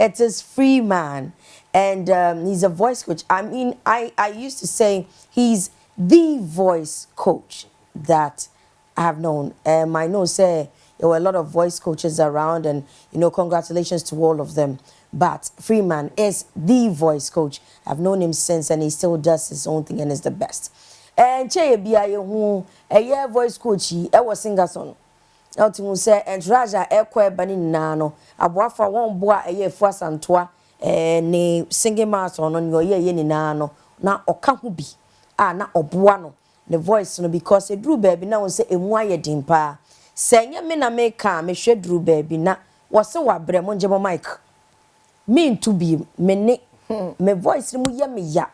It is Freeman, and he's a voice coach. I mean, I used to say he's the voice coach that I have known. I know, say, there were a lot of voice coaches around, and congratulations to all of them. But Freeman is the voice coach. I've known him since, and he still does his own thing and is the best. And Che Bia who a year voice coach, I was Sing-a-Thorn. Ultimately say and Raja ekwa bani nano aboafa won boa eye Afia Asantewaa ne Sing-a-Thorn no ye ni nano na oka ho bi na oboa no the voice no because edru baby na won say emu aye din pa senye me na me ka me hwe dru baby na wo se wa bre mo nje mo mic me to be me ne me voice mu ye me ya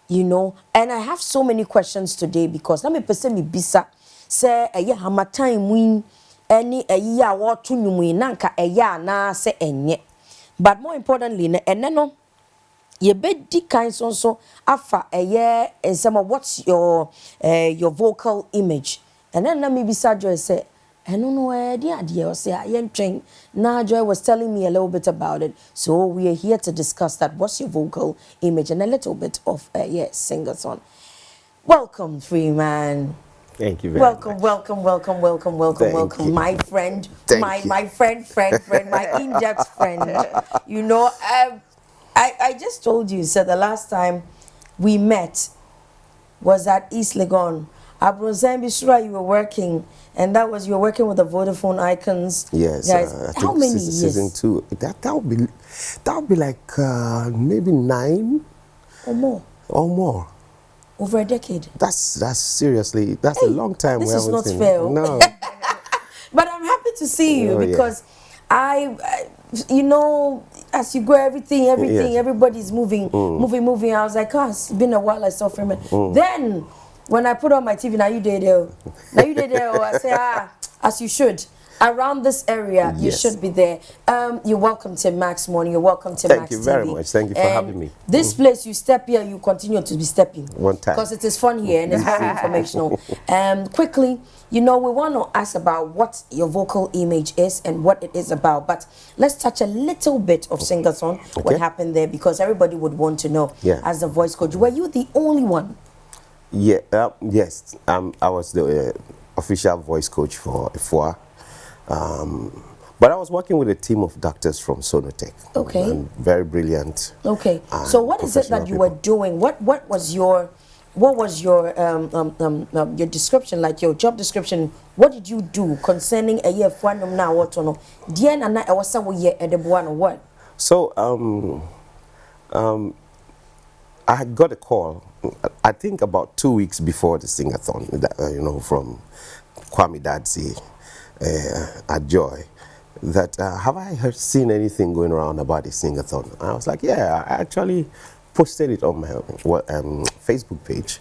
and I have so many questions today because let me person me bisa say eye hamatan mu any eye a wo to nwum na nka eye na say enye but more importantly ene no ye be di kind so afa eye some of what's your vocal image and then let me bisa Joy say I don't know where the idea was say I train now Joy was telling me a little bit about it so we are here to discuss that what's your vocal image and a little bit of Sing-a-Thorn. Welcome Freeman. Thank you very welcome, much. Welcome, my friend, my friend, my in-depth friend. I just told you, so the last time we met was at East Legon. Abronzan Bishra, you were working, and you were working with the Vodafone Icons. Yes, guys. I How think many years? Season 2. That would be like maybe 9 or more. Or more. Over a decade. That's seriously, that's a long time. This is not fair. No. But I'm happy to see you because I as you go, everything, everybody's moving. I was like, it's been a while I saw Freeman. Then when I put on my TV, now you did it. I say, as you should. Around this area, you should be there. You're welcome to Max Morning. You're welcome to Max TV. Thank you very much. Thank you for having me. This place, you step here, you continue to be stepping. One time. Because it is fun here and it's very informational. Quickly, we want to ask about what your vocal image is and what it is about. But let's touch a little bit of Sing-a-Thorn, what happened there, because everybody would want to know. As a voice coach, were you the only one? Yes. I was the official voice coach for Afia. But I was working with a team of doctors from Sonotech. Okay. And very brilliant. Okay. So what is it that you were doing? What was your description, like your job description? What did you do concerning a year for now? What no? Diana na I was some year at the one what? So I had got a call. I think about 2 weeks before the Sing-a-Thorn. From Kwame Dadzi. At Joy, that have I seen anything going around about the Sing-a-Thorn? I was like, I actually posted it on my Facebook page,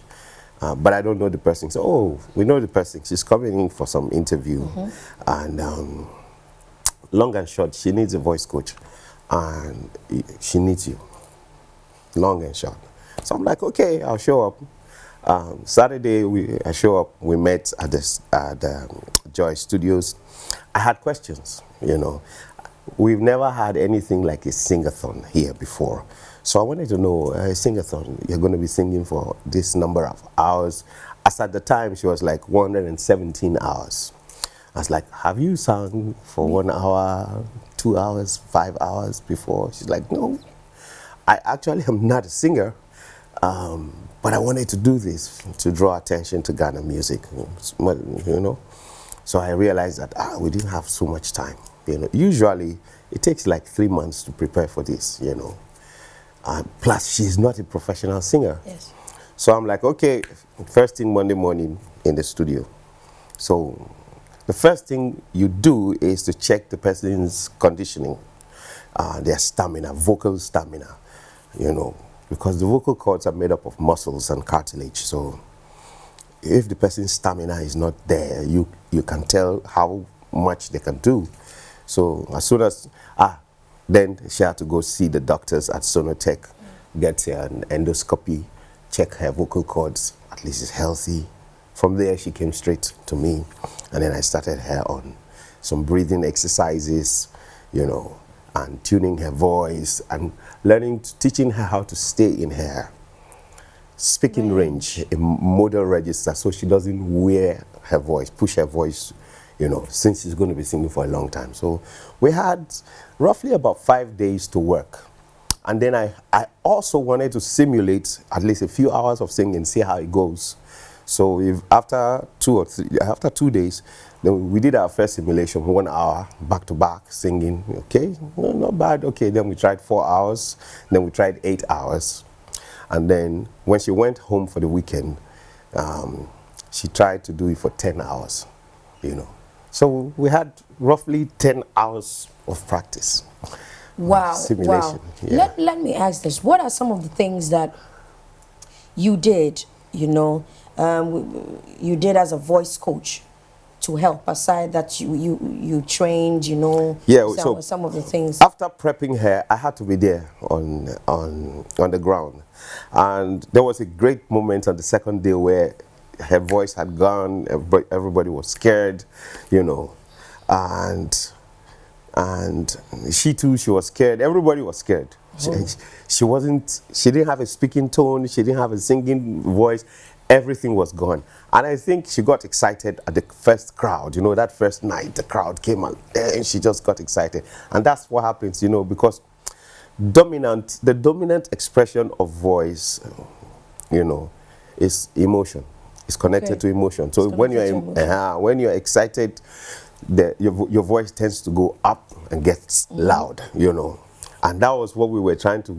but I don't know the person. So, we know the person. She's coming in for some interview, and long and short, she needs a voice coach, and she needs you. Long and short. So I'm like, okay, I'll show up. Saturday, I show up. We met at the Joy Studios. I had questions, We've never had anything like a Sing-a-Thorn here before. So I wanted to know, Sing-a-Thorn, you're going to be singing for this number of hours. As at the time, she was like 117 hours. I was like, have you sung for 1 hour, 2 hours, 5 hours before? She's like, no, I actually am not a singer. But I wanted to do this to draw attention to Ghana music, So I realized that we didn't have so much time. Usually it takes like 3 months to prepare for this. Plus she's not a professional singer. Yes. So I'm like, okay, first thing Monday morning in the studio. So the first thing you do is to check the person's conditioning, their stamina, vocal stamina, because the vocal cords are made up of muscles and cartilage. So if the person's stamina is not there, you can tell how much they can do. So as soon as, then she had to go see the doctors at Sonotech, get an endoscopy, check her vocal cords, at least it's healthy. From there, she came straight to me, and then I started her on some breathing exercises, and tuning her voice and teaching her how to stay in her speaking range, a modal register, so she doesn't wear her voice, push her voice, since she's going to be singing for a long time. So we had roughly about 5 days to work. And then I also wanted to simulate at least a few hours of singing, see how it goes. So if after 2 days, then we did our first simulation, 1 hour, back to back, singing. Okay, no, not bad. Okay, then we tried 4 hours, then we tried 8 hours. And then when she went home for the weekend, she tried to do it for 10 hours, So we had roughly 10 hours of practice. Wow. Simulation. Wow. Yeah. Let me ask this. What are some of the things that you did, you did as a voice coach to help, aside that you trained, Yeah, so some of the things? After prepping her, I had to be there on the ground. And there was a great moment on the second day where her voice had gone, everybody was scared, and she too, she was scared. Everybody was scared. She didn't have a speaking tone, she didn't have a singing voice. Everything was gone. And I think she got excited at the first crowd, that first night the crowd came out and she just got excited. And that's what happens, because the dominant expression of voice, is emotion. It's connected to emotion. So when you're excited, your voice tends to go up and gets loud, And that was what we were trying to,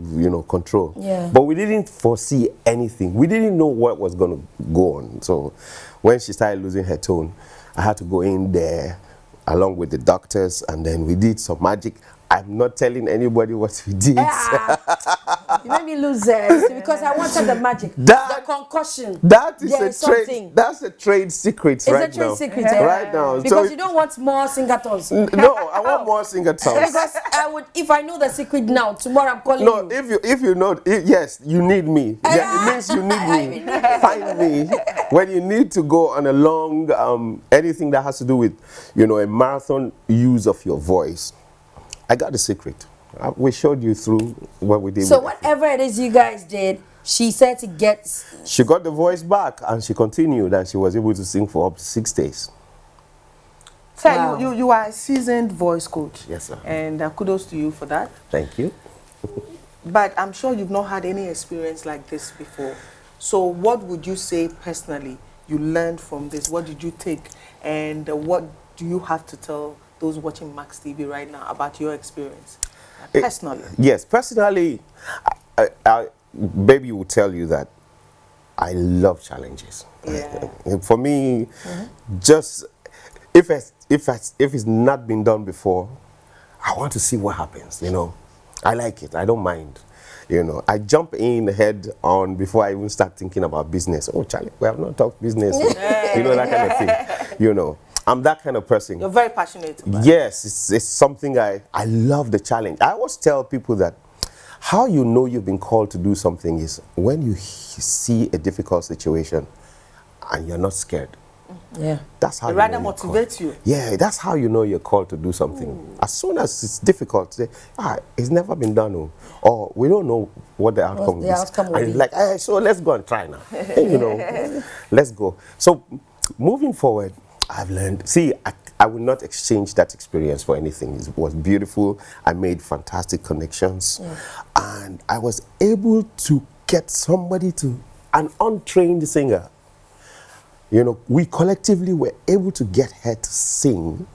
control. Yeah. But we didn't foresee anything. We didn't know what was going to go on. So when she started losing her tone, I had to go in there along with the doctors, and then we did some magic. I'm not telling anybody what we did. You made me lose it because I wanted the magic, the concussion. That's a trade secret right now. It's a trade secret, right now. Because you don't want more Sing-a-Thorns. No, I want more Sing-a-Thorns. Because if I know the secret now, tomorrow I'm calling you. No, if you know, yes, you need me. Yeah, it means you need me. Find me when you need to go on a long, anything that has to do with, a marathon use of your voice. I got the secret. We showed you through what we did. So whatever it is you guys did, she said to get... She got the voice back and she continued, and she was able to sing for up to 6 days. So wow. you are a seasoned voice coach. Yes, sir. And kudos to you for that. Thank you. But I'm sure you've not had any experience like this before. So what would you say personally you learned from this? What did you take? And what do you have to tell those watching Max TV right now about your experience? Personally. Yes, personally, I baby will tell you that I love challenges. Yeah. For me, just if it's not been done before, I want to see what happens. I like it. I don't mind. I jump in head on before I even start thinking about business. Oh, Charlie, we have not talked business. That kind of thing. I'm that kind of person. You're very passionate about it. Yes, it's something I love the challenge. I always tell people that how you know you've been called to do something is when you see a difficult situation and you're not scared. Yeah. That's how it rather motivates you. Yeah, that's how you know you're called to do something. Ooh. As soon as it's difficult, say, it's never been done, or we don't know what the outcome is. And it's like, so let's go and try now. Let's go. So moving forward, I've learned, I will not exchange that experience for anything. It was beautiful. I made fantastic connections. Yeah. And I was able to get an untrained singer. We collectively were able to get her to sing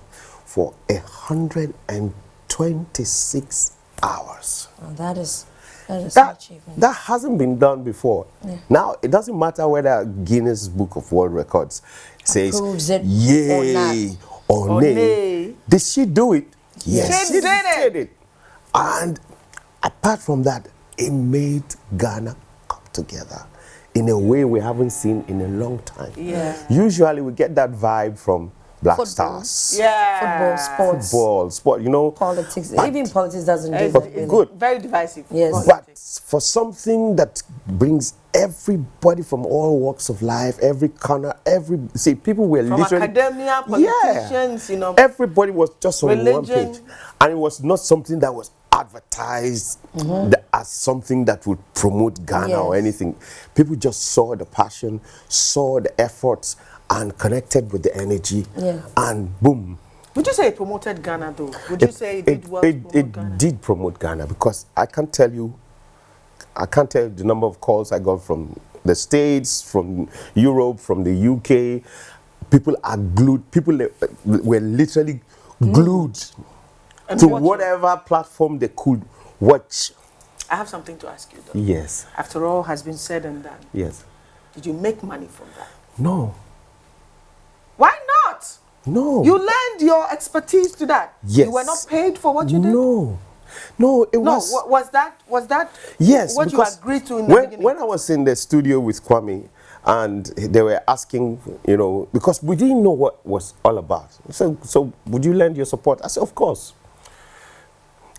for 126 hours. Oh, that is an achievement. That hasn't been done before. Yeah. Now, it doesn't matter whether Guinness Book of World Records says yay or nay. Did she do it? Yes, she did it. And apart from that, it made Ghana come together in a way we haven't seen in a long time. Yeah. Usually we get that vibe from Black Football. Stars. Yeah. Football, sports, Football, sport, you know. politics. But- Even politics doesn't do It's, that. it's Really. Good. very divisive. Yes. But Politics. for something that brings everybody from all walks of life, every corner, see, people were From literally academia, politicians, you know. Everybody was just on one religion. page, and it was not something that was advertised as something that would promote Ghana or Yes. anything. People just saw the passion, saw the efforts, and connected with the energy, Yeah. and boom. Would you say it promoted Ghana though? Would you say it did well to promote Ghana? It did promote Ghana, because I can't tell you the number of calls I got from the States, from Europe, from the UK. People are glued. People were literally glued And to watching. whatever platform they could watch. I have something to ask you though. Yes, After all has been said and done, yes. did you make money from that? No, Why not? no. You lend your expertise to that. Yes. You were not paid for what you did. No, it No, was. was that Yes, what you because agreed to in the beginning? when I was in the studio with Kwame, and they were asking, you know, because we didn't know what was all about. So would you lend your support? I said, of course.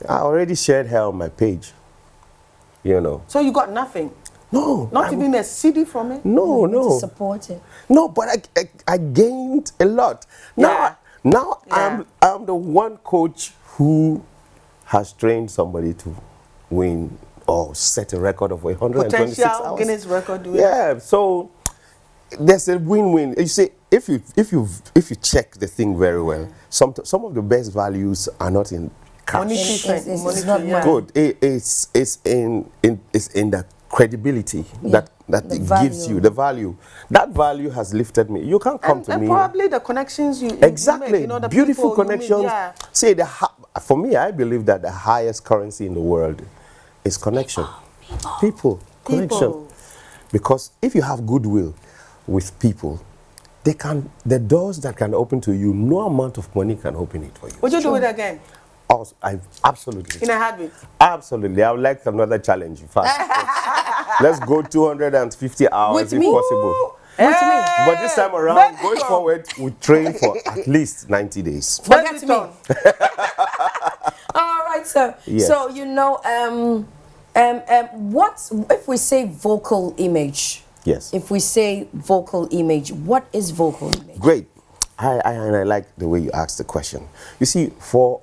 I already shared her on my page, you know. So you got nothing? No. Not even a CD from it? No, To no. support it. No, but I gained a lot. Yeah. Now Yeah. I'm the one coach who has trained somebody to win or set a record of 126 Potential hours. Guinness record winner. Yeah, so there's a win-win. You see, if you check the thing very well, some of the best values are not in cash. Monetary It's thing, not monetary, yeah. money. Good. It's in the credibility Yeah. that The it value. gives you. The value. That value has lifted me. You can't come to And me. probably the connections you Exactly. make, you know, the Beautiful people you meet, connections. yeah. See, for me, I believe that the highest currency in the world is connection. People. Connection. Because if you have goodwill with people, the doors that can open to you, no amount of money can open it for you. Would you do it again Also, absolutely. in a heartbeat? Absolutely. I would like another challenge. In fact, let's go 250 hours With if me? possible. With me. But this time around, Baby going come. forward, we train for at least 90 days. Forget Baby me. turn. All right, sir. Yes. So you know, what if we say vocal image? Yes. If we say vocal image, what is vocal image? Great. I like the way you asked the question. You see, for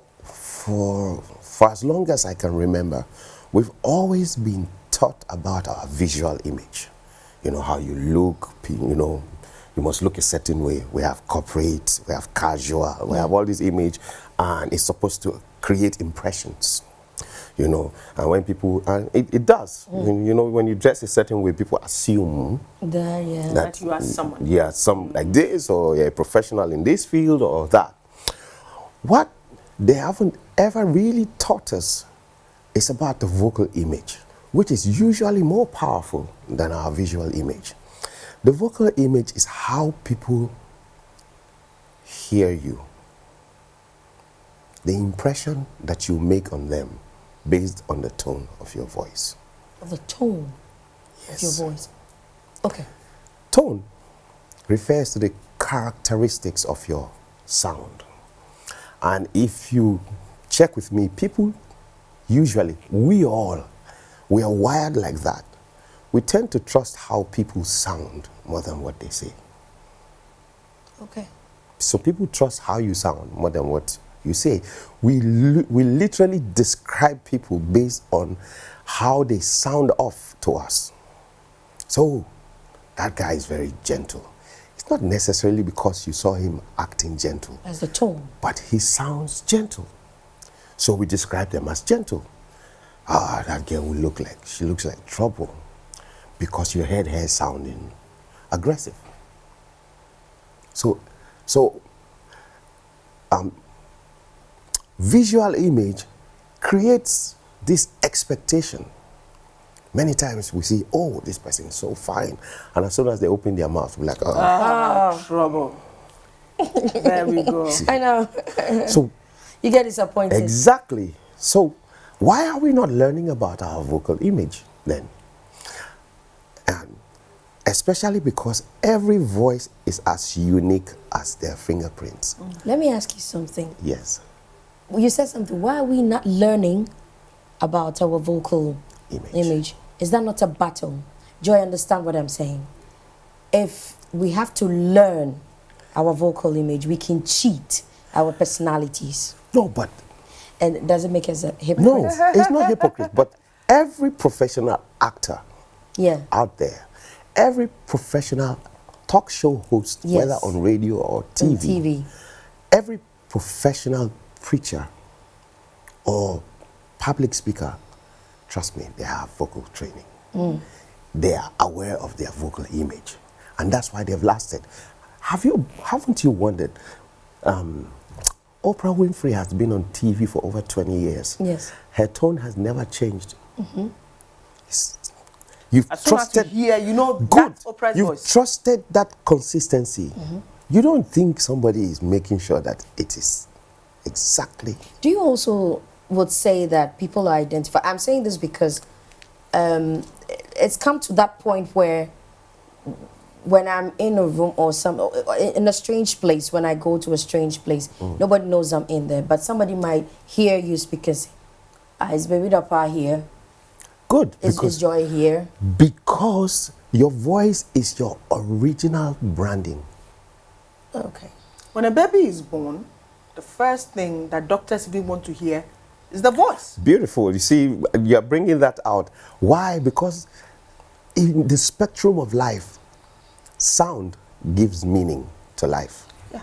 as long as I can remember, we've always been taught about our visual image. You know, how you look, you know, you must look a certain way. We have corporate, we have casual, we have all this image, and it's supposed to create impressions. You know, and when people, and it does. You know, when you dress a certain way, people assume Yeah. That you are someone. yeah, some like this, or you're a professional in this field or that. What they haven't ever really taught us is about the vocal image, which is usually more powerful than our visual image. The vocal image is how people hear you, the impression that you make on them based on the tone of your voice. The tone of your voice. Okay. Tone refers to the characteristics of your sound. And if you check with me, people usually, we are wired like that. We tend to trust how people sound more than what they say. Okay. So people trust how you sound more than what you say. We literally describe people based on how they sound off to us. So that guy is very gentle. It's not necessarily because you saw him acting gentle, As the tone. but he sounds gentle. So we describe them as gentle. Ah, that girl she looks like trouble because you heard her sounding aggressive. So visual image creates this expectation. Many times we see, oh, this person is so fine. And as soon as they open their mouth, we're like, oh. Trouble. There we go. I know. So You get disappointed. exactly. So why are we not learning about our vocal image then? Especially because every voice is as unique as their fingerprints. Let me ask you something. Yes. You said something. Why are we not learning about our vocal image? Is that not a battle? Do you understand what I'm saying? If we have to learn our vocal image, we can cheat our personalities. No, but... And does it make us a hypocrite? No, it's not hypocrite, but every professional actor out there, every professional talk show host, whether on radio or TV, every professional preacher or public speaker, trust me, they have vocal training. They are aware of their vocal image, and that's why they've lasted. Haven't you wondered? Oprah Winfrey has been on TV for over 20 years. Yes. Her tone has never changed. You've as soon trusted. as you hear, you know, Good. that's Oprah's You've voice. trusted that consistency. You don't think somebody is making sure that it is exactly. Do you also would say that people are identified? I'm saying this because it's come to that point where when I'm in a room or in a strange place, when I go to a strange place, nobody knows I'm in there, but somebody might hear you speak and say, is Baby Dapa here? Good. Is Joy here? Because your voice is your original branding. Okay. When a baby is born, the first thing that doctors even want to hear is the voice. Beautiful. You see, you're bringing that out. Why? Because in the spectrum of life, sound gives meaning to life. Yeah.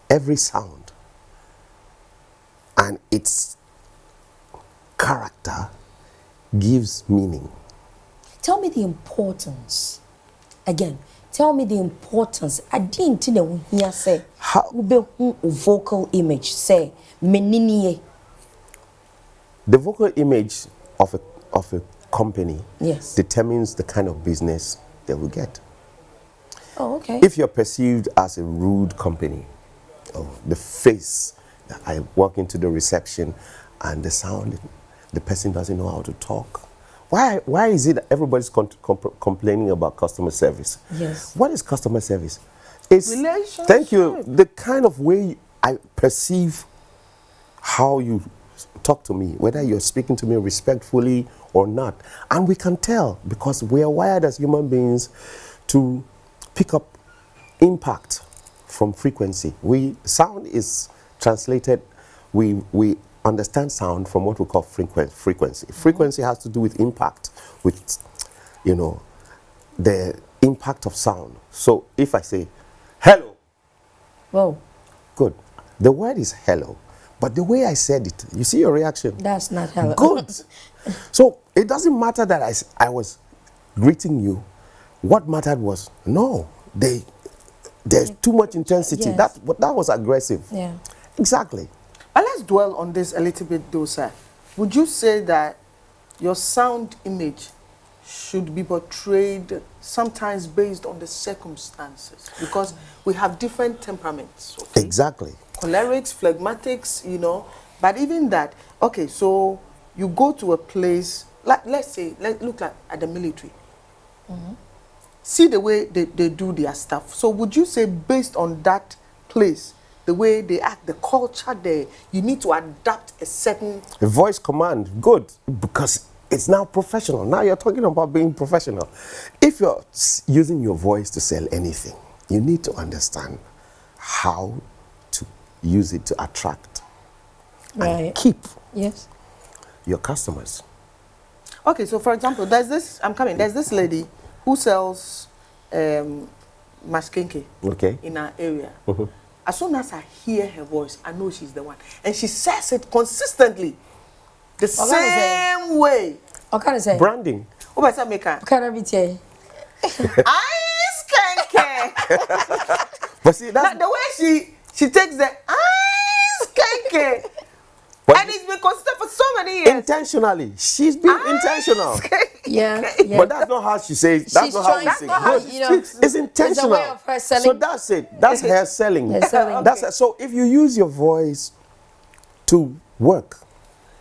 Every sound and its character gives meaning. Tell me the importance. Again, tell me the importance. I didn't know here say How? Vocal image say meniniye. The vocal image of a company determines the kind of business they will get. Oh, okay. If you're perceived as a rude company, the face, I walk into the reception and the sound, the person doesn't know how to talk. Why is it that everybody's complaining about customer service? Yes. What is customer service? It's, relationship. thank you, the kind of way I perceive how you talk to me, whether you're speaking to me respectfully or not. And we can tell because we are wired as human beings to pick up impact from frequency. Sound is translated, we understand sound from what we call frequency. Frequency has to do with impact, with, the impact of sound. So if I say, hello. Whoa. Good. The word is hello, but the way I said it, you see your reaction? That's not hello. Good. So it doesn't matter that I was greeting you. What mattered was, no, there's too much intensity. Yes. That was aggressive. Yeah. Exactly. But let's dwell on this a little bit though, sir. Would you say that your sound image should be portrayed sometimes based on the circumstances? Because we have different temperaments, okay? Exactly. Cholerics, phlegmatics, But even that, okay, so you go to a place, let's look at the military. See the way they do their stuff. So would you say based on that place, the way they act, the culture there, you need to adapt a certain... A voice command, good, because it's now professional. Now you're talking about being professional. If you're using your voice to sell anything, you need to understand how to use it to attract and keep your customers. Okay, so for example, there's this lady who sells maskenke in our area. As soon as I hear her voice, I know she's the one. And she says it consistently. The same way. What can I say? Branding. What about Meka? What can I be saying? Ice kenke. But see, that's... the way she takes the ice kenke. And it's been consistent for so many years. Intentionally. She's been intentional. Yeah. But that's not how she says. That's not how we sing. It's intentional. It's a way of her selling. So that's it. That's her selling. So if you use your voice to work,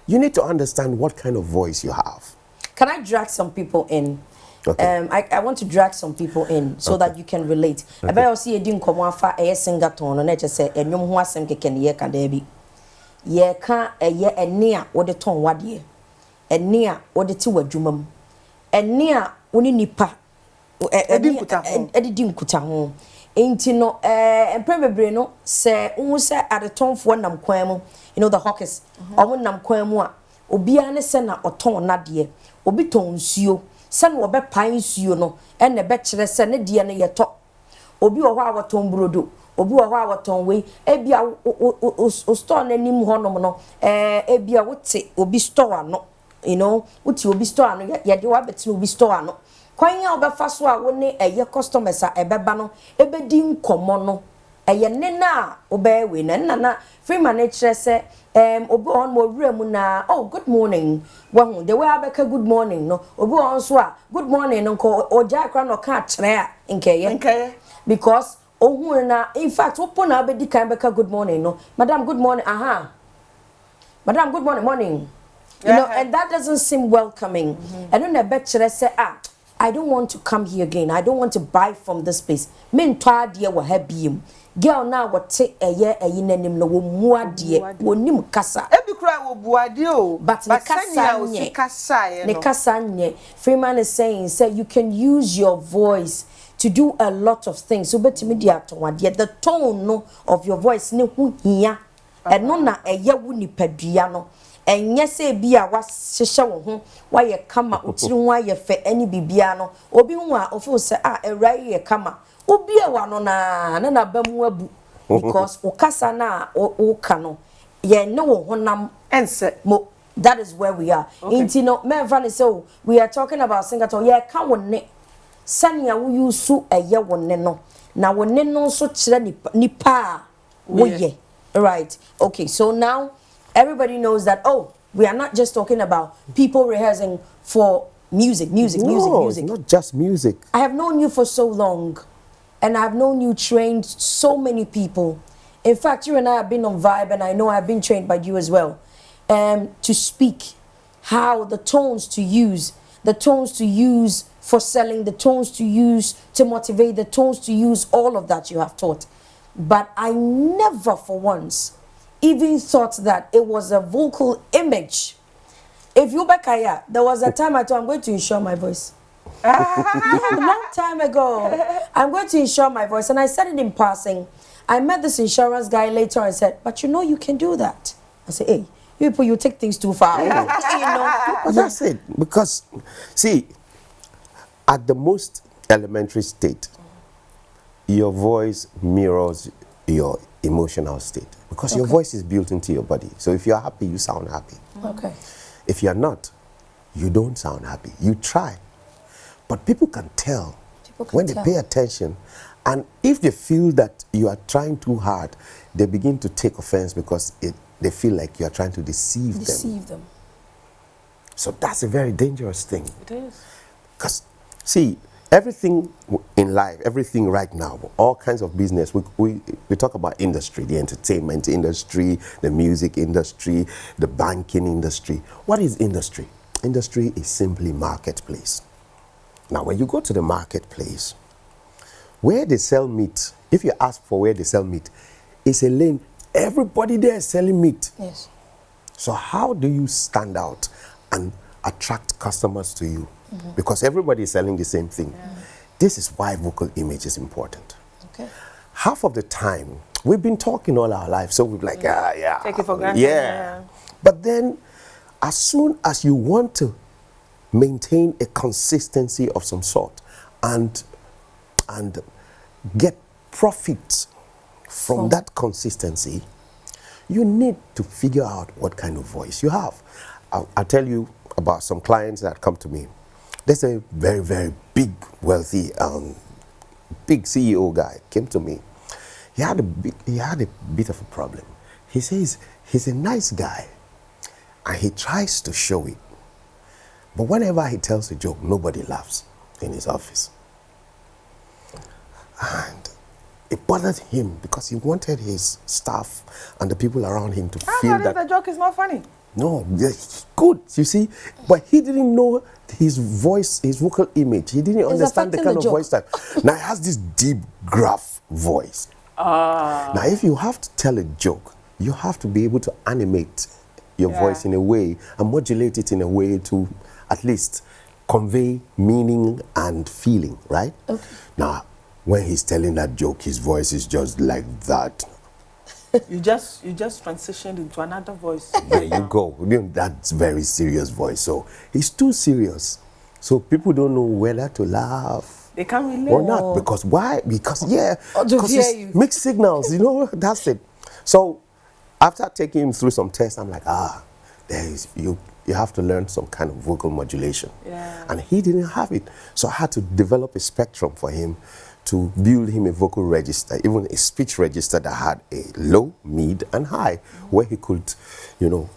you need to understand what kind of voice you have. Can I drag some people in? Okay. I want to drag some people in so that you can relate. I bet you see a din komo afa Sing-a-Thorn, no just say enyom ho asem keke ne ye ka da bi. Ye ka eye ene a wo de ton wade. Ene a wo de ti wadwumam. Ene a woni nipa edi nkuta ho. Enti no emprebebre no se unhu se adetonfo nam kwan mu, you know, the hawkers omo nam kwan mu a obi a ne se na oton nade, obi ton nsuo se na obe pan nsuo no ene be kire se ne de ne yeto, obi wo ho a woton brodo, obi wo ho a woton we ebia o store na nim ho nom no ebia wote obi store no, you know, wote obi store no ye de wa beti obi store no kwan ya obefa so a wo ne eye customers a ebeba no ebedi nkomo no eye ne na obewe na free manager se obi on mo wura mu na oh good morning wahu the way abeka good morning no obi on so a good morning no ko oja kra no ka kire a nkeye because ohun na in fact opo na abedi kan beka good morning no madam good morning madam good morning you know, and that doesn't seem welcoming. I don't know better say I don't want to come here again. I don't want to buy from this place. Men twa de wo ha biem. Girl na wo te eye nanim no wo muade wo nim kasa. Ebi kura wo buade o. But ne kasa nye. Freeman is saying say you can use your voice to do a lot of things. So betimi dia to wade the tone no of your voice ne hu hia. Eno na eye wo nipadua no. Enye se bia wa hyehyɛ wo ho wa ye kama otiri ho aye fe ani bibia no obi hu a ofo se ewrai ye kama obi e wa no na bamu abu because ukasa na uka no ye ne wo honam ense mo. That is where we are. Inti no me van say we are talking about Sing-a-Thorn ye ka wo ne sania wo yusu eye wo ne no na wo ne no so kire nipa wo ye right. Okay, so now everybody knows that, oh, we are not just talking about people rehearsing for music. It's not just music. I have known you for so long, and I've known you trained so many people. In fact, you and I have been on Vibe, and I know I've been trained by you as well, to speak, how the tones to use for selling, the tones to use to motivate, the tones to use, all of that you have taught. But I never for once even thought that it was a vocal image. If you back here, there was a time I thought I'm going to insure my voice. A long time ago, I'm going to insure my voice, and I said it in passing. I met this insurance guy later and said, but you know you can do that. I said, hey, you people, you take things too far. You know? That's it. Because, see, at the most elementary state, your voice mirrors your emotional state. Because your voice is built into your body. So if you're happy, you sound happy. Okay. If you're not, you don't sound happy. You try. But people can tell when they pay attention. And if they feel that you are trying too hard, they begin to take offense because they feel like you are trying to deceive them. So that's a very dangerous thing. It is. Because, see, everything in life, everything right now, all kinds of business, we talk about industry, the entertainment industry, the music industry, the banking industry. What is industry? Industry is simply marketplace. Now, when you go to the marketplace, where they sell meat, if you ask for where they sell meat, it's a lane. Everybody there is selling meat. Yes. So how do you stand out and attract customers to you? Because everybody is selling the same thing. This is why vocal image is important. Okay. Half of the time, we've been talking all our life, so we're like, yeah. Take it for granted. Yeah. But then, as soon as you want to maintain a consistency of some sort and get profit from that consistency, you need to figure out what kind of voice you have. I'll tell you about some clients that come to me. There's a very, very big, wealthy, big CEO guy came to me. He had a bit of a problem. He says he's a nice guy, and he tries to show it. But whenever he tells a joke, nobody laughs in his office. And it bothered him because he wanted his staff and the people around him to feel that the joke is not funny. No, good, you see, but he didn't know his voice, his vocal image. He didn't understand the affecting kind the of joke. voice that. Now he has this deep, gruff voice. Now, if you have to tell a joke, you have to be able to animate your voice in a way and modulate it in a way to at least convey meaning and feeling, right? Okay. Now, when he's telling that joke, his voice is just like that. You just transitioned into another voice. There you go. You know, that's very serious voice. So he's too serious. So people don't know whether to laugh They can't relate. or not. Because why? Because Or to because hear it's you. mixed signals. You know, that's it. So after taking him through some tests, I'm like, there is you have to learn some kind of vocal modulation. Yeah. And he didn't have it. So I had to develop a spectrum for him to build him a vocal register, even a speech register that had a low, mid, and high, where he could, you know,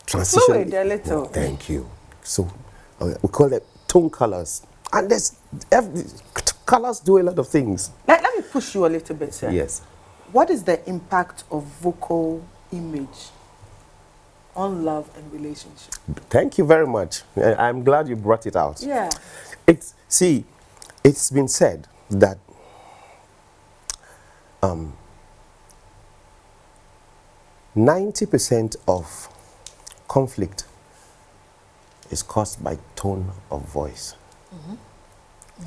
transition. Fluid a little. Thank you. So we call it tone colors. And colors do a lot of things. Let me push you a little bit, sir. Yes. What is the impact of vocal image on love and relationship? Thank you very much. I'm glad you brought it out. Yeah. It's been said that 90% of conflict is caused by tone of voice.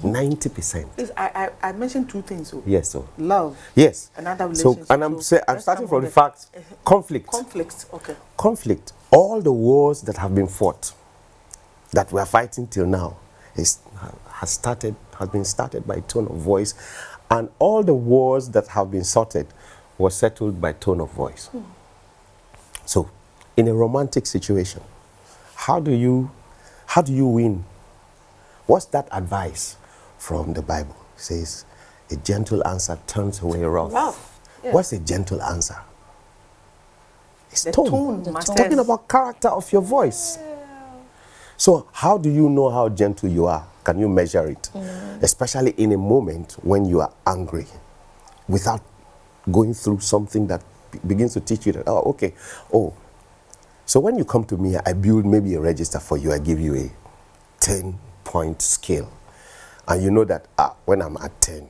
90%. Please, I mentioned two things. So. Yes, so. Love. Yes. Another So, relationship. and I'm let's starting come from on the fact, conflict. Conflict, okay. Conflict. All the wars that have been fought, that we are fighting till now, has been started by tone of voice, and all the wars that have been sorted were settled by tone of voice. So, in a romantic situation, how do you win? What's that advice from the Bible? It says, a gentle answer turns away wrath. Yeah. What's a gentle answer? It's The tone. tone The matters. tone. Talking about character of your voice. So how do you know how gentle you are? Can you measure it? Especially in a moment when you are angry, without going through something that begins to teach you that, so when you come to me, I build maybe a register for you. I give you a 10-point scale. And you know that when I'm at 10,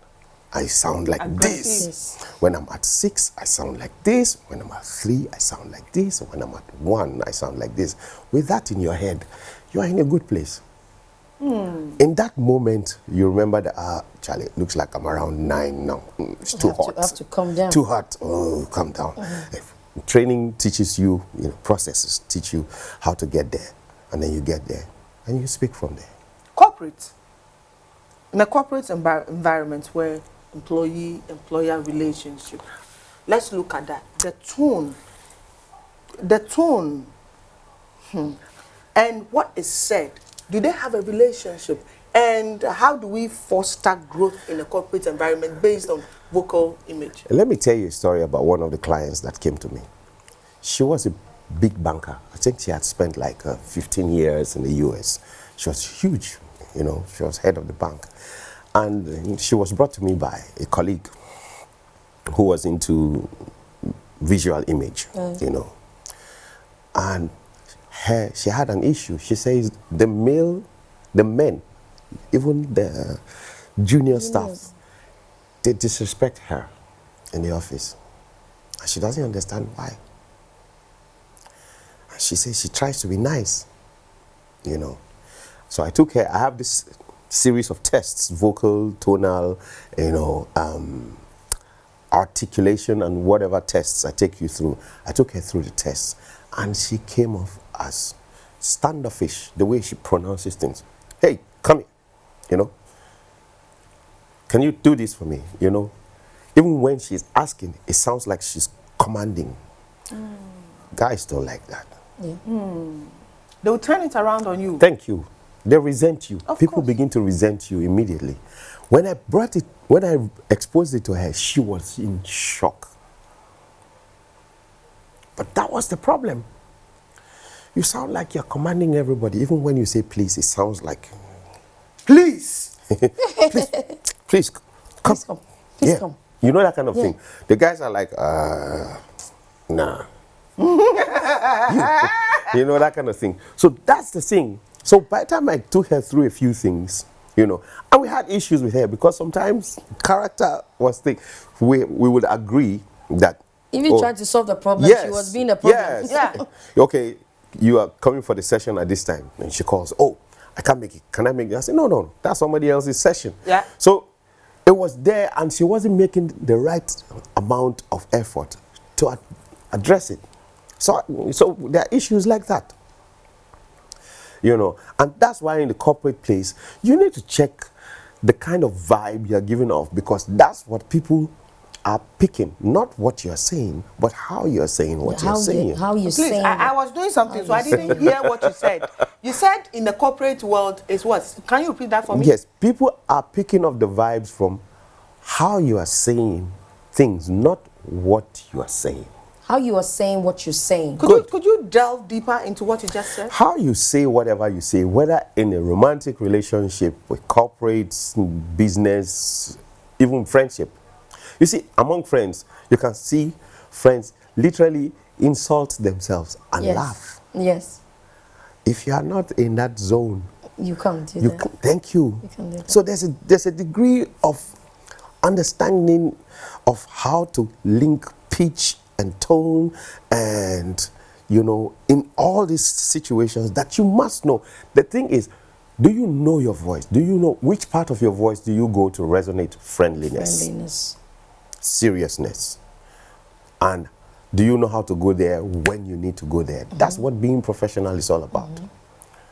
I sound like Aggressive. this. When I'm at 6, I sound like this. When I'm at 3, I sound like this. When I'm at 1, I sound like this. With that in your head, you are in a good place. In that moment, you remember that, Charlie, it looks like I'm around 9 now. It's too hot. You have to calm down. Too hot. Oh, calm down. Training teaches you, processes teach you how to get there. And then you get there. And you speak from there. Corporate. In a corporate environment where employee-employer relationship, let's look at that. The tone, and what is said. Do they have a relationship? And how do we foster growth in a corporate environment based on vocal image? Let me tell you a story about one of the clients that came to me. She was a big banker. I think she had spent like 15 years in the US. She was huge, she was head of the bank. And she was brought to me by a colleague who was into visual image, And she had an issue. She says the men, even the junior staff, they disrespect her in the office. And she doesn't understand why. And she says she tries to be nice, So I took her, I have this series of tests, vocal, tonal, articulation and whatever tests I take you through. I took her through the tests and she came off as standoffish, the way she pronounces things. Hey, come here, Can you do this for me, Even when she's asking, it sounds like she's commanding. Guys don't like that. Yeah. They will turn it around on you. Thank you. They resent you. Of People course. begin to resent you immediately. When I exposed it to her, she was in shock. But that was the problem. You sound like you're commanding everybody. Even when you say please, it sounds like, please. please come. Please come. Please come. You know that kind of thing. The guys are like, nah. you know, that kind of thing. So that's the thing. So by the time I took her through a few things, you know, and we had issues with her because sometimes character was thing. We would agree that Even trying to solve the problem, she was being a problem. Yes. Yeah. Okay, you are coming for the session at this time, and she calls. Oh, I can't make it. Can I make it? I said, no, that's somebody else's session. Yeah. So it was there, and she wasn't making the right amount of effort to address it. So there are issues like that. You know, and that's why in the corporate place, you need to check the kind of vibe you're giving off, because that's what people are picking, not what you're saying, but how you're saying what you're saying. How you Please, saying I was doing something, so I didn't hear what you said. You said in the corporate world is what? Can you repeat that for me? Yes, people are picking up the vibes from how you are saying things, not what you are saying. how you are saying what you're saying. Could you delve deeper into what you just said? How you say whatever you say, whether in a romantic relationship, with corporates, business, even friendship. You see, among friends, you can see friends literally insult themselves and laugh. Yes. If you are not in that zone, You can't do you that. thank you. You can do that. So there's a degree of understanding of how to link pitch and tone, and you know, in all these situations that you must know. The thing is, do you know your voice? Do you know which part of your voice do you go to resonate? Friendliness, seriousness, and do you know how to go there when you need to go there? That's what being professional is all about.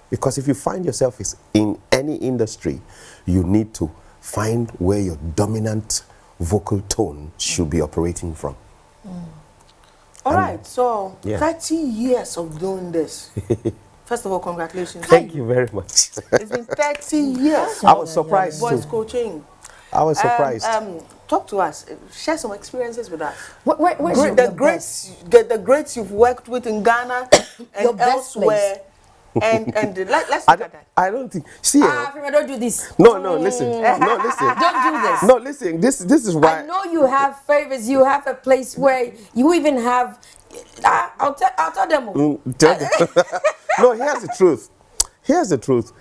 Because if you find yourself in any industry, you need to find where your dominant vocal tone should be operating from. All right, so yeah. 30 years of doing this. First of all, congratulations. Thank you very much. It's been 30 years. I was surprised Voice too. coaching. I was surprised. Talk to us. Share some experiences with us. Where's your The greats you've worked with in Ghana Your and best elsewhere. And let's look at that. I don't think. See, don't do this. no, listen. No, listen. Don't do this. No, listen. This is why. I know you have favorites. You have a place where you even have. I'll tell them. No, here's the truth. Here's the truth.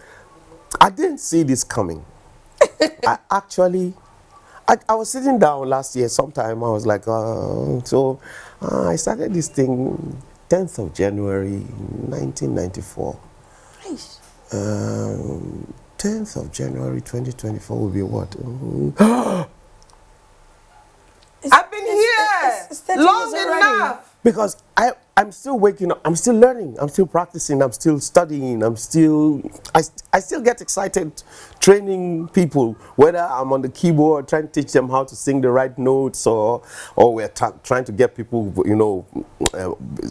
I didn't see this coming. I was sitting down last year sometime. I was like, I started this thing 10th of January 1994. Nice. 10th of January 2024 will be what? I've been here it's 30 long years already. enough. Because I'm still waking up, I'm still learning, I'm still practicing, I'm still studying, I still get excited training people, whether I'm on the keyboard trying to teach them how to sing the right notes, or we're trying to get people, you know,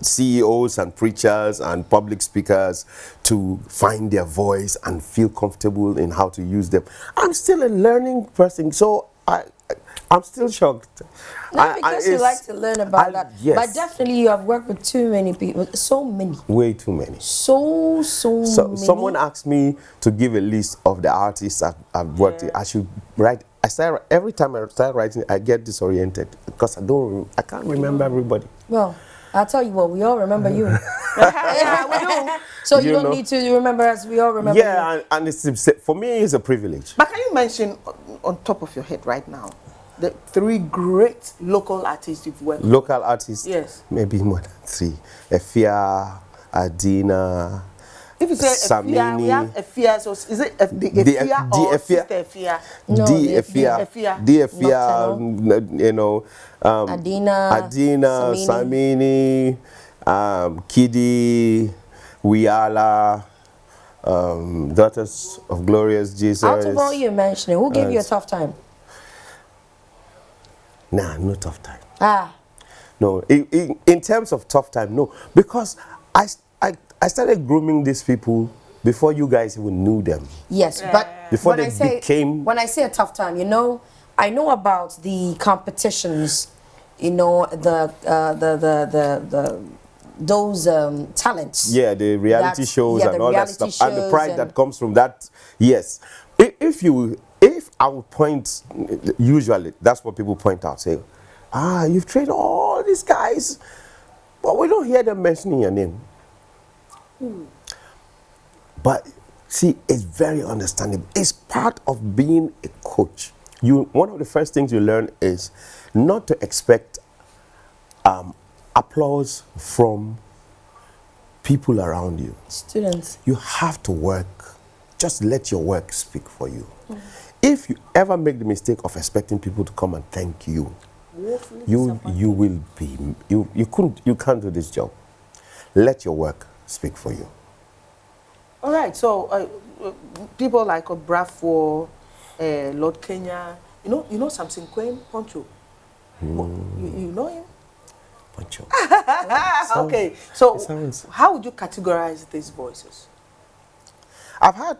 CEOs and preachers and public speakers to find their voice and feel comfortable in how to use them. I'm still a learning person, so I'm still shocked. Not because you like to learn about that. Yes. But definitely you have worked with too many people. So many. Way too many. So many. Someone asked me to give a list of the artists I've worked with. I should write. Every time I start writing, I get disoriented because I can't remember everybody. Well, I'll tell you what, we all remember you. Yeah, we do. So you don't need to remember us, we all remember you. Yeah, and for me, it's a privilege. But can you mention on top of your head right now the 3 great local artists you've worked with? Local artists? Yes. Maybe more than 3. Afia, Adina, If you say Afia, we have Afia, so is it the Afia or Sister Afia? No, the Afia, you know, Adina, Samini, Kidi, Wiala, Daughters of Glorious Jesus. Out of all you're mentioning, who gave you a tough time? Nah, no tough time. No, in terms of tough time, no. Because I started grooming these people before you guys even knew them. Yes, but before when I say a tough time, you know, I know about the competitions, you know, those talents. Yeah, the reality shows and all that stuff, and the pride that comes from that. Yes, if I would point, usually that's what people point out, say, you've trained all these guys, But we don't hear them mentioning your name. But see, it's very understandable. It's part of being a coach. One of the first things you learn is not to expect applause from people around you. Students. You have to work. Just let your work speak for you. If you ever make the mistake of expecting people to come and thank you, you will be you can't do this job. Let your work speak for you. All right. So people like Obrafo, Lord Kenya, you know Samson Quain, Poncho. You know him? Poncho. Okay. So how would you categorize these voices? I've had,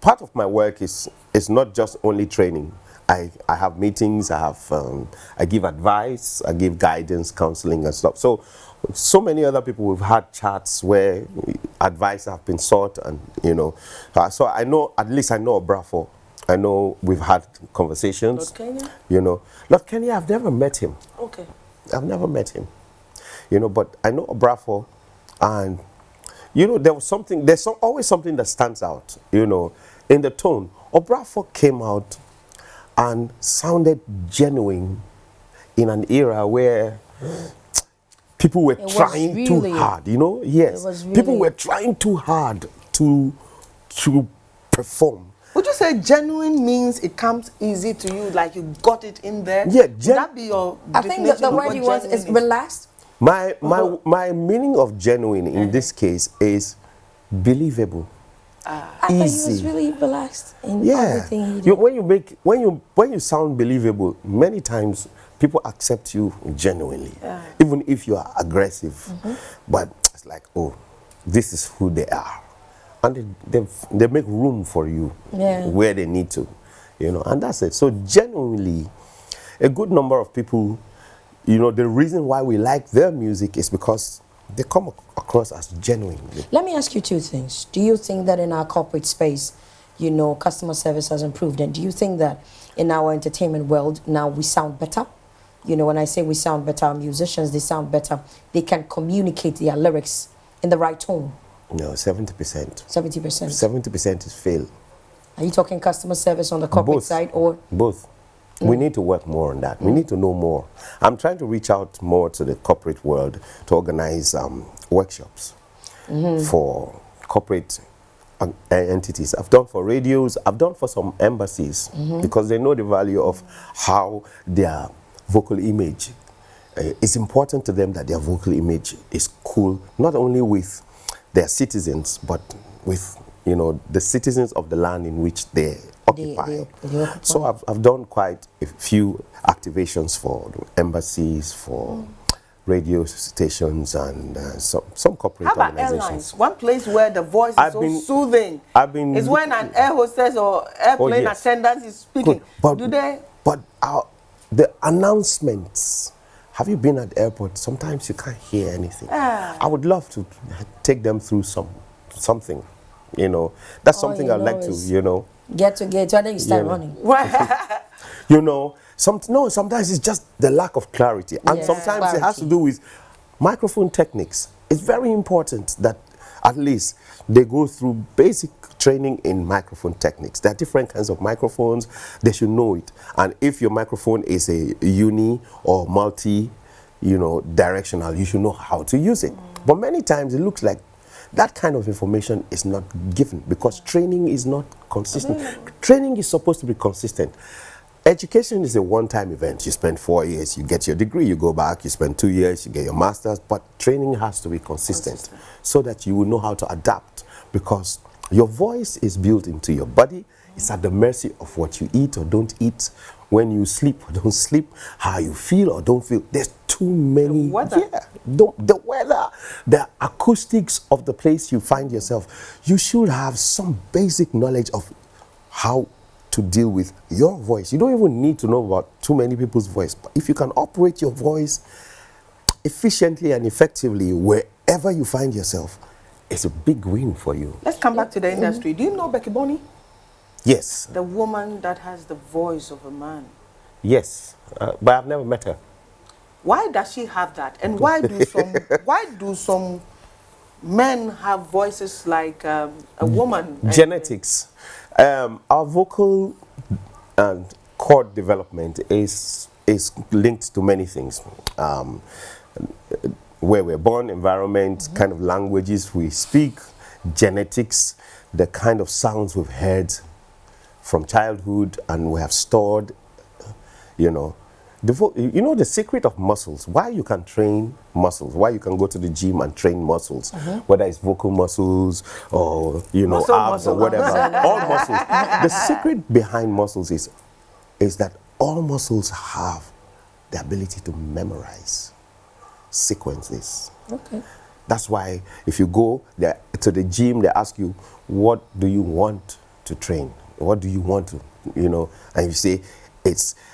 part of my work is not just only training. I have meetings, I give advice, I give guidance, counseling and stuff. So many other people, we've had chats where advice have been sought and, so I know, at least I know Obrafo. I know we've had conversations. Lord Kenya? Lord Kenya, I've never met him. Okay. I've never met him. But I know Obrafo, and there's always something that stands out, in the tone. Obrafo came out and sounded genuine in an era where people were trying too hard, Yes. People were trying too hard to perform. Would you say genuine means it comes easy to you, like you got it in there? Yeah, would that be your I think the word you want is relaxed. My meaning of genuine in this case is believable. I thought he was really relaxed in everything he did. When you sound believable, many times people accept you genuinely, even if you are aggressive. But it's like, oh, this is who they are, and they make room for you where they need to, and that's it. So genuinely, a good number of people, the reason why we like their music is because they come across as genuine. Let me ask you two things. Do you think that in our corporate space, customer service has improved? And do you think that in our entertainment world now we sound better? When I say we sound better, our musicians, they sound better. They can communicate their lyrics in the right tone. No, 70%. 70%. 70% is fail. Are you talking customer service on the corporate side or? Both. We need to work more on that. We need to know more. I'm trying to reach out more to the corporate world to organize workshops for corporate entities. I've done for radios, I've done for some embassies because they know the value of how their vocal image, it's important to them that their vocal image is cool, not only with their citizens, but with the citizens of the land in which they occupy. So I've done quite a few activations for embassies, for radio stations, and some corporate organizations. How about airlines? One place where the voice is so soothing is when an air hostess or airplane attendant is speaking. But the announcements. Have you been at the airport? Sometimes you can't hear anything. I would love to take them through something. That's something I'd like to, Get to I think you start running. Sometimes it's just the lack of clarity. And sometimes it has to do with microphone techniques. It's very important that at least they go through basic training in microphone techniques. There are different kinds of microphones. They should know it. And if your microphone is a uni or multi, directional, you should know how to use it. But many times it looks like that kind of information is not given because training is not consistent. Training is supposed to be consistent. Education is a one-time event. You spend 4 years, you get your degree, you go back, you spend 2 years, you get your master's, but training has to be consistent so that you will know how to adapt because your voice is built into your body. It's at the mercy of what you eat or don't eat, when you sleep or don't sleep, how you feel or don't feel. There's too many. The weather, the acoustics of the place you find yourself. You should have some basic knowledge of how to deal with your voice. You don't even need to know about too many people's voice. But if you can operate your voice efficiently and effectively wherever you find yourself, it's a big win for you. Let's come back to the industry. Do you know Becky Bonnie? Yes. The woman that has the voice of a man. Yes, but I've never met her. Why does she have that? And why do some men have voices like a woman? Genetics. Our vocal and chord development is linked to many things. Where we're born, environment, kind of languages we speak, genetics, the kind of sounds we've heard from childhood and we have stored, you know. The secret of muscles, why you can train muscles, why you can go to the gym and train muscles, whether it's vocal muscles or, abs or whatever, all muscles. The secret behind muscles is that all muscles have the ability to memorize sequences. Okay. That's why if you go to the gym, they ask you, what do you want to train? What do you want to, and you say,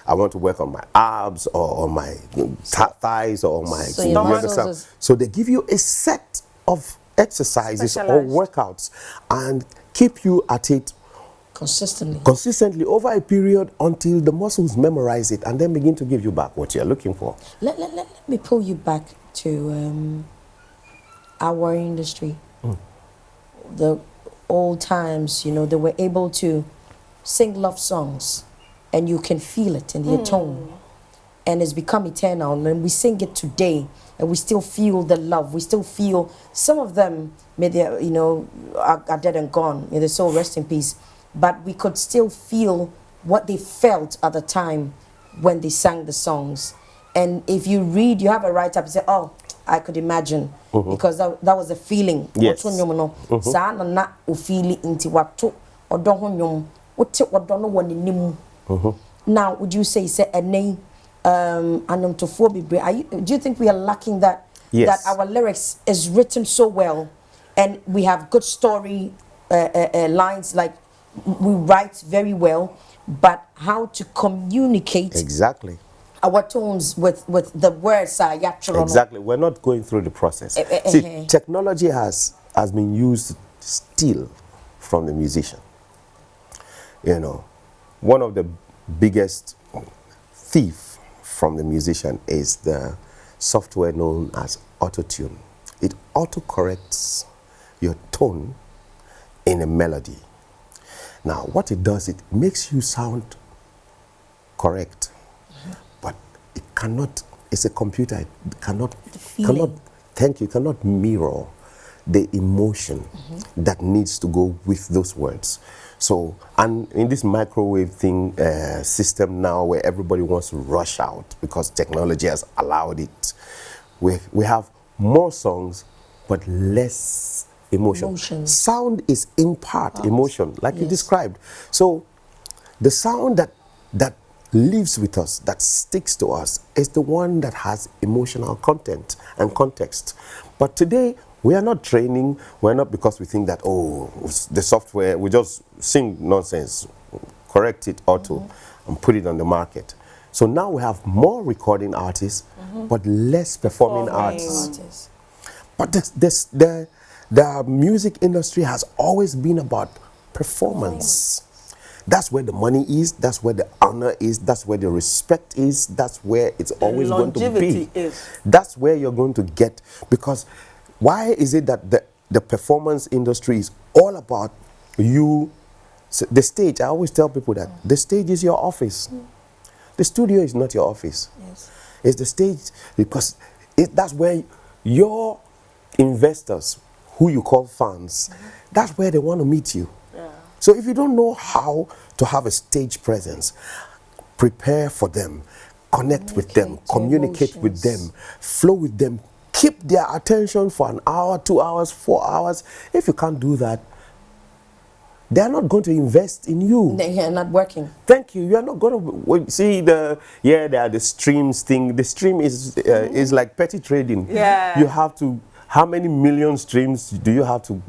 I want to work on my abs or on my thighs or on my muscles. So they give you a set of exercises or workouts and keep you at it consistently over a period until the muscles memorize it and then begin to give you back what you're looking for. Let me pull you back to our industry. The old times, they were able to sing love songs and you can feel it in their tone. And it's become eternal. And we sing it today and we still feel the love. We still feel, some of them, may they, are dead and gone. May their soul rest in peace. But we could still feel what they felt at the time when they sang the songs. And if you read, you have a write-up, you say, oh, I could imagine. Because that was a feeling. Yes. Now, would you say a name do you think we are lacking that? Yes. That our lyrics is written so well and we have good story lines, like we write very well, but how to communicate exactly our tones with the words are exactly. We're not going through the process. See, technology has been used to steal from the musician. One of the biggest thief from the musician is the software known as autotune. It autocorrects your tone in a melody. Now, what it does, it makes you sound correct, but it cannot, it's a computer, it cannot mirror the emotion that needs to go with those words. So, and in this microwave thing system now where everybody wants to rush out because technology has allowed it, we have more songs but less emotion. Sound is in part emotion, like you described. So the sound that lives with us, that sticks to us, is the one that has emotional content and context. But today, we are not training, we're not, because we think that, the software, we just sing nonsense, correct it auto, and put it on the market. So now we have more recording artists, but less performing artists. But the music industry has always been about performance. That's where the money is, that's where the honor is, that's where the respect is, that's where it's always going to be. That's where you're going to get, because why is it that the performance industry is all about you? The stage, I always tell people that the stage is your office. The studio is not your office. It's the stage, because that's where your investors, who you call fans, that's where they want to meet you. So if you don't know how to have a stage presence, prepare for them, connect with them, communicate with them, flow with them, keep their attention for an hour, 2 hours, 4 hours. If you can't do that, they are not going to invest in you. They are not working. Thank you. You are not going to see there are the streams thing. The stream is like petty trading. You have to. How many million streams do you have to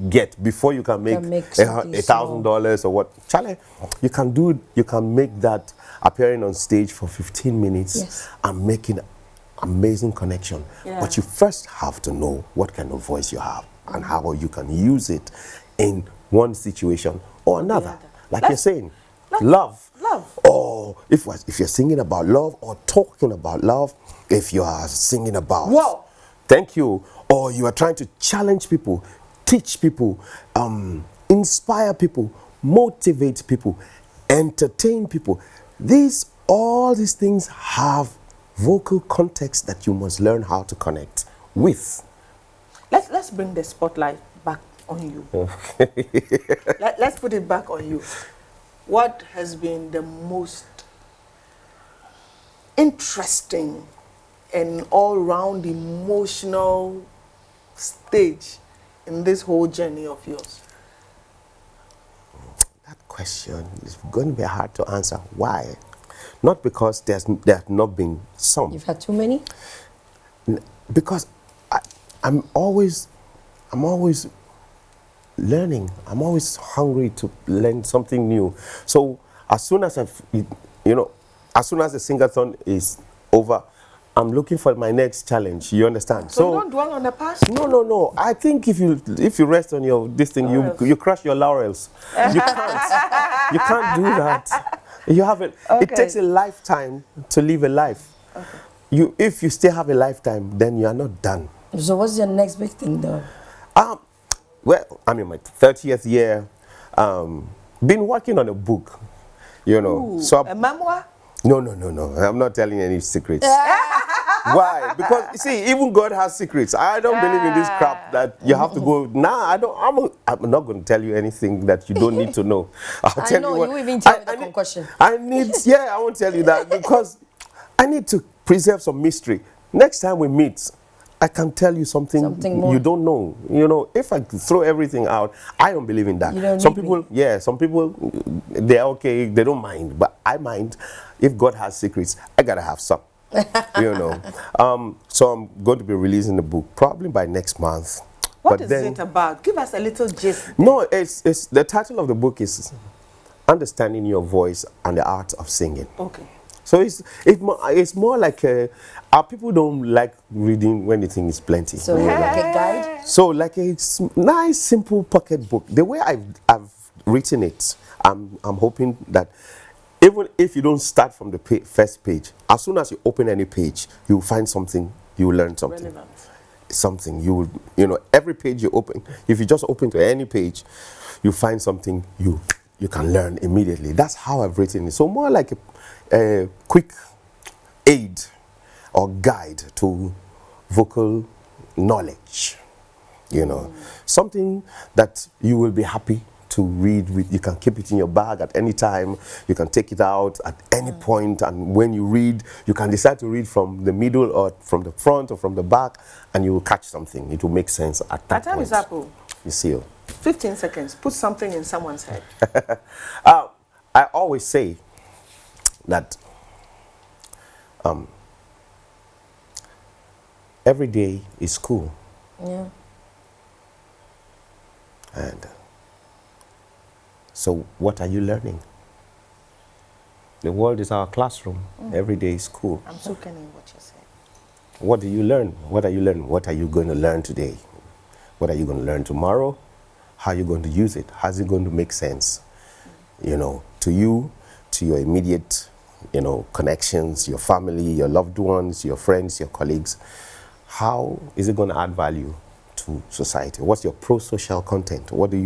get before you can make $1,000 or what? Charlie, you can make that appearing on stage for 15 minutes and making amazing connection. But you first have to know what kind of voice you have and how you can use it in one situation or another. Like you're saying, love. love. Or if you're singing about love or talking about love, if you are singing about Wow. thank you, or you are trying to challenge people, teach people, inspire people, motivate people, entertain people. All these things have vocal context that you must learn how to connect with. Let's bring the spotlight back on you. Let's put it back on you. What has been the most interesting and all-round emotional stage in this whole journey of yours? That question is going to be hard to answer. Why? Not because there have not been some. You've had too many? Because I'm always learning. I'm always hungry to learn something new. So as soon as as soon as the Sing-a-Thorn is over, I'm looking for my next challenge. You understand? So you don't dwell on the past? No. I think if you rest on this thing, you crush your laurels. You can't. You can't do that. You have it. Okay. It takes a lifetime to live a life. Okay. If you still have a lifetime, then you are not done. So what's your next big thing, though? Well, I'm in my 30th year. Been working on a book, Ooh, So a memoir? No. I'm not telling any secrets. Why? Because you see, even God has secrets. I don't believe in this crap that you have to go. Nah, I don't. I'm not going to tell you anything that you don't need to know. I'll tell you what. You even tell me the concussion. I won't tell you that because I need to preserve some mystery. Next time we meet, I can tell you something more. you don't know. If I throw everything out, I don't believe in that. You don't some need people, me. Some people, they're okay, they don't mind. But I mind. If God has secrets, I gotta have some. So I'm going to be releasing the book probably by next month. What is it about? Give us a little gist. No, it's the title of the book is Understanding Your Voice and the Art of Singing. Okay. So it's more like our people don't like reading when the thing is plenty. So like a guide? So like a nice simple pocket book. The way I've written it, I'm hoping that even if you don't start from the first page, as soon as you open any page, you'll find something, you'll learn something. Relevant. Something you every page you open, if you just open to any page, you find something you can learn immediately. That's how I've written it. So more like a quick aid or guide to vocal knowledge. Something that you will be happy to read with. You can keep it in your bag at any time. You can take it out at any point, and when you read, you can decide to read from the middle or from the front or from the back, and you will catch something. It will make sense at that point. My time is up. You see. 15 seconds. Put something in someone's head. I always say that every day is school. Yeah. And so what are you learning? The world is our classroom. Every day is school. I'm soaking in what you said. What do you learn? What are you learning? What are you going to learn today? What are you going to learn tomorrow? How are you going to use it? How's it going to make sense? To you, to your immediate, connections, your family, your loved ones, your friends, your colleagues. How is it going to add value to society? What's your pro-social content? What are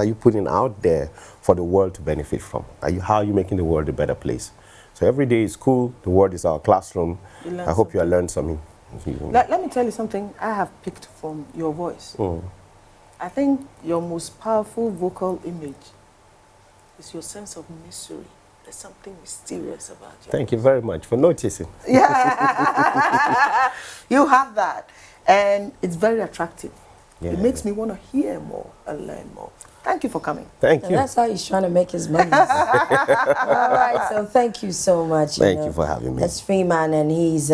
you putting out there for the world to benefit from? How are you making the world a better place? So every day is school. The world is our classroom. I hope you have learned something. Let me tell you something I have picked from your voice. I think your most powerful vocal image is your sense of mystery. There's something mysterious about you. Thank you very much for noticing. Yeah, you have that. And it's very attractive. Yeah. It makes me want to hear more and learn more. Thank you for coming. Thank you. And that's how he's trying to make his money. All right, so thank you so much. Thank you for having me. That's Freeman, and he's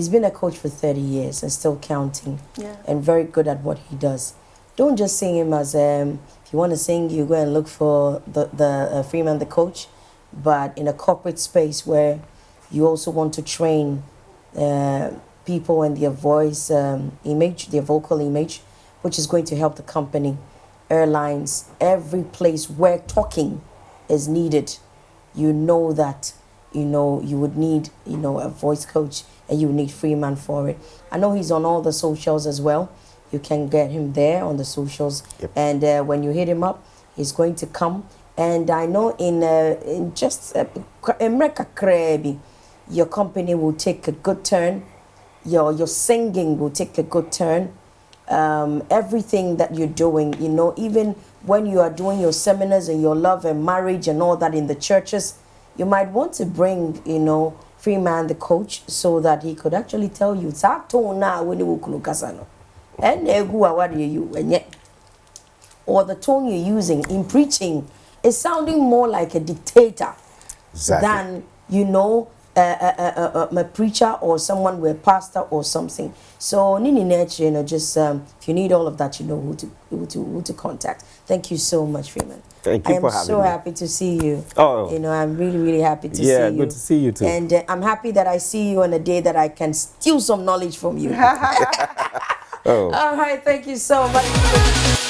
been a coach for 30 years and still counting. Yeah. And very good at what he does. Don't just sing him as if you want to sing, you go and look for the Freeman the coach, but in a corporate space where you also want to train people and their voice image, their vocal image, which is going to help the company, airlines, every place where talking is needed. you know that, you know, you would need, you know, a voice coach, and you would need Freeman for it. I know he's on all the socials as well. You can get him there on the socials. Yep. And when you hit him up, he's going to come. And I know in just your company will take a good turn. Your singing will take a good turn. Everything that you're doing, you know, even when you are doing your seminars and your love and marriage and all that in the churches, you might want to bring, you know, Freeman the coach, so that he could actually tell you, or the tone you're using in preaching is sounding more like a dictator. Exactly. Than, you know, a preacher or someone with a pastor or something. So Nini Nature, you know, just if you need all of that, you know who to contact. Thank you so much, Freeman. Thank you for having me. I am so happy to see you. Oh. You know, I'm really, really happy to see you. Yeah, good to see you too. And I'm happy that I see you on a day that I can steal some knowledge from you. Oh. All right, thank you so much.